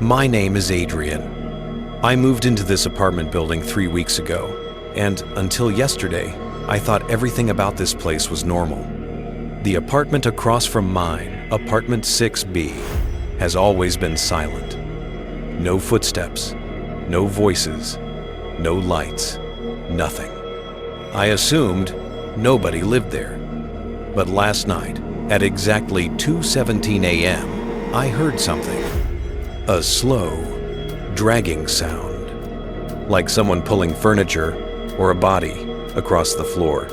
My name is Adrian. I moved into this apartment building 3 weeks ago, and until yesterday, I thought everything about this place was normal. The apartment across from mine, apartment 6B, has always been silent. No footsteps, no voices, no lights, nothing. I assumed nobody lived there. But last night, at exactly 2:17 a.m., I heard something. A slow, dragging sound, like someone pulling furniture or a body across the floor.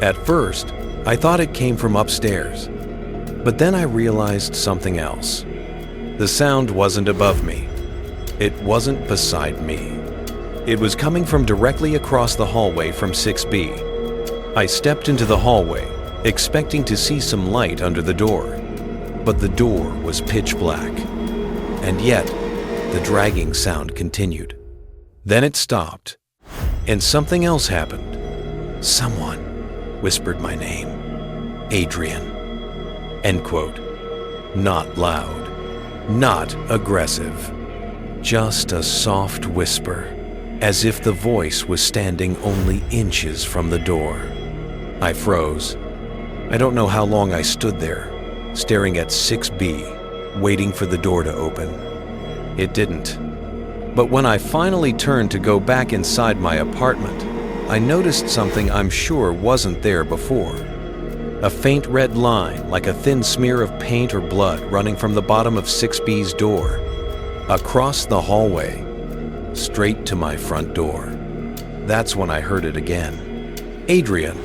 At first, I thought it came from upstairs, but then I realized something else. The sound wasn't above me. It wasn't beside me. It was coming from directly across the hallway from 6B. I stepped into the hallway, expecting to see some light under the door, but the door was pitch black. And yet, the dragging sound continued. Then it stopped, and something else happened. Someone whispered my name, Adrian. End quote. Not loud, not aggressive, just a soft whisper, as if the voice was standing only inches from the door. I froze. I don't know how long I stood there, staring at 6B, waiting for the door to open. It didn't. But when I finally turned to go back inside my apartment, I noticed something I'm sure wasn't there before. A faint red line, like a thin smear of paint or blood running from the bottom of 6B's door, across the hallway, straight to my front door. That's when I heard it again. Adrian,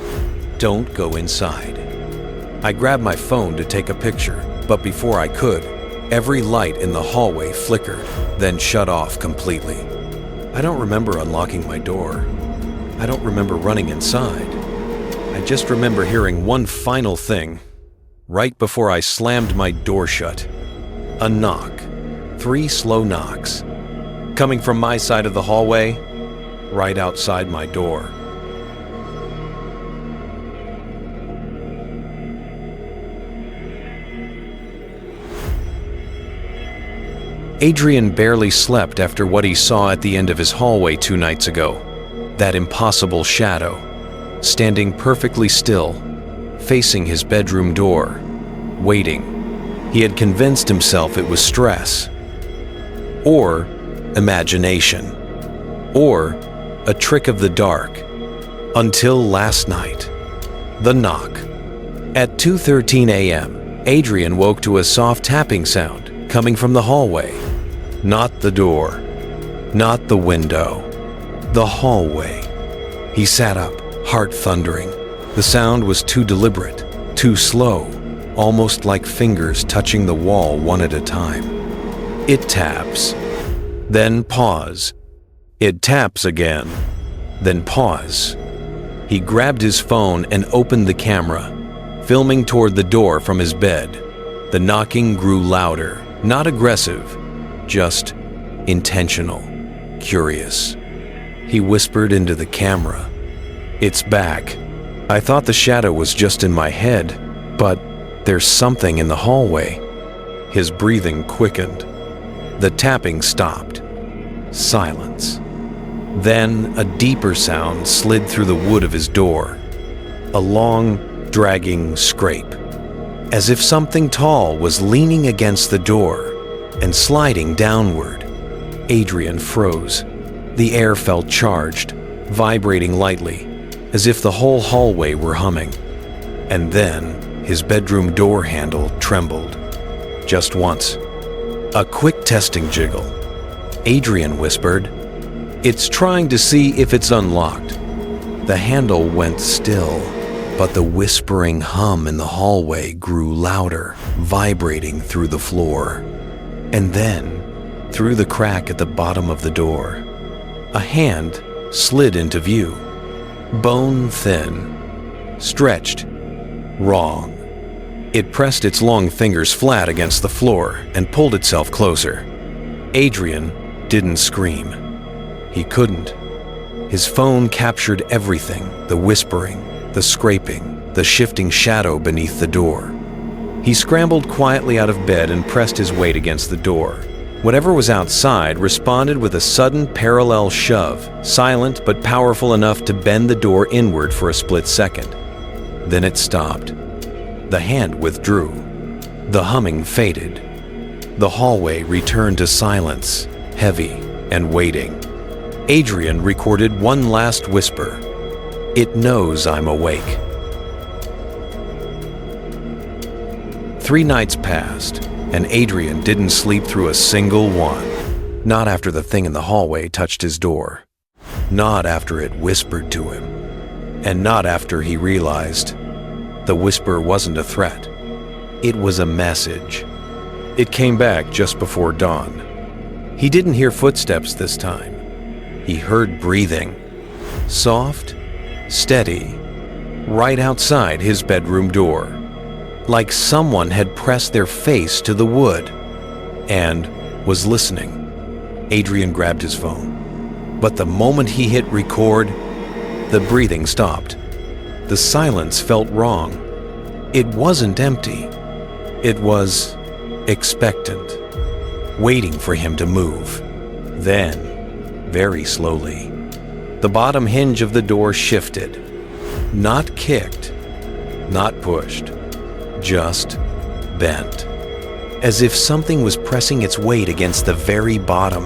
don't go inside. I grabbed my phone to take a picture, but before I could, every light in the hallway flickered, then shut off completely. I don't remember unlocking my door. I don't remember running inside. I just remember hearing one final thing, right before I slammed my door shut. A knock. 3 slow knocks. Coming from my side of the hallway, right outside my door. Adrian barely slept after what he saw at the end of his hallway 2 nights ago. That impossible shadow, standing perfectly still, facing his bedroom door, waiting. He had convinced himself it was stress, or imagination, or a trick of the dark, until last night. The knock. At 2:13 a.m., Adrian woke to a soft tapping sound coming from the hallway. Not the door, not the window, the hallway. He sat up, heart thundering. The sound was too deliberate, too slow, almost like fingers touching the wall one at a time. It taps, then pause. It taps again, then pause. He grabbed his phone and opened the camera, filming toward the door from his bed. The knocking grew louder, not aggressive, just intentional, curious. He whispered into the camera, "It's back. I thought the shadow was just in my head, but there's something in the hallway." His breathing quickened. The tapping stopped. Silence. Then a deeper sound slid through the wood of his door. A long, dragging scrape, as if something tall was leaning against the door and sliding downward. Adrian froze. The air felt charged, vibrating lightly, as if the whole hallway were humming. And then his bedroom door handle trembled. Just once. A quick testing jiggle. Adrian whispered, "It's trying to see if it's unlocked." The handle went still, but the whispering hum in the hallway grew louder, vibrating through the floor. And then, through the crack at the bottom of the door, a hand slid into view. Bone thin, stretched, wrong. It pressed its long fingers flat against the floor and pulled itself closer. Adrian didn't scream. He couldn't. His phone captured everything, the whispering, the scraping, the shifting shadow beneath the door. He scrambled quietly out of bed and pressed his weight against the door. Whatever was outside responded with a sudden parallel shove, silent but powerful enough to bend the door inward for a split second. Then it stopped. The hand withdrew. The humming faded. The hallway returned to silence, heavy and waiting. Adrian recorded one last whisper. "It knows I'm awake." 3 nights passed, and Adrian didn't sleep through a single one. Not after the thing in the hallway touched his door. Not after it whispered to him. And not after he realized the whisper wasn't a threat. It was a message. It came back just before dawn. He didn't hear footsteps this time. He heard breathing. Soft, steady, right outside his bedroom door. Like someone had pressed their face to the wood and was listening. Adrian grabbed his phone. But the moment he hit record, the breathing stopped. The silence felt wrong. It wasn't empty. It was expectant, waiting for him to move. Then, very slowly, the bottom hinge of the door shifted. Not kicked, not pushed, just bent. As if something was pressing its weight against the very bottom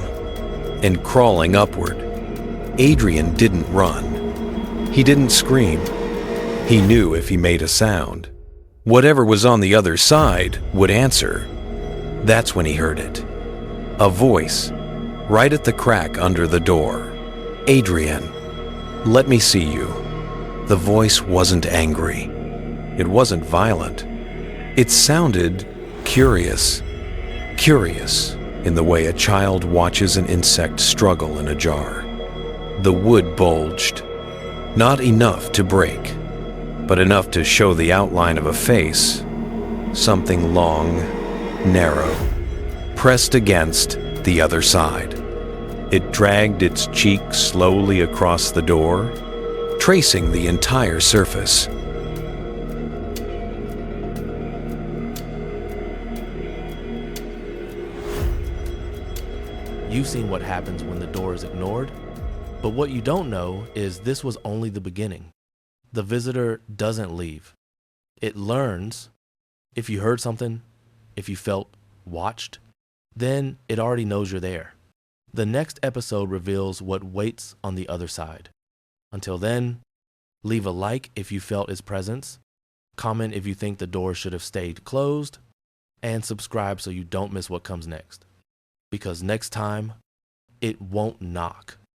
and crawling upward. Adrian didn't run. He didn't scream. He knew if he made a sound, whatever was on the other side would answer. That's when he heard it. A voice, right at the crack under the door. "Adrian, let me see you." The voice wasn't angry. It wasn't violent. It sounded curious. Curious in the way a child watches an insect struggle in a jar. The wood bulged. Not enough to break, but enough to show the outline of a face. Something long, narrow, pressed against the other side. It dragged its cheek slowly across the door, tracing the entire surface. You've seen what happens when the door is ignored, but what you don't know is this was only the beginning. The visitor doesn't leave. It learns. If you heard something, if you felt watched, then it already knows you're there. The next episode reveals what waits on the other side. Until then, leave a like if you felt its presence, comment if you think the door should have stayed closed, and subscribe so you don't miss what comes next. Because next time, it won't knock.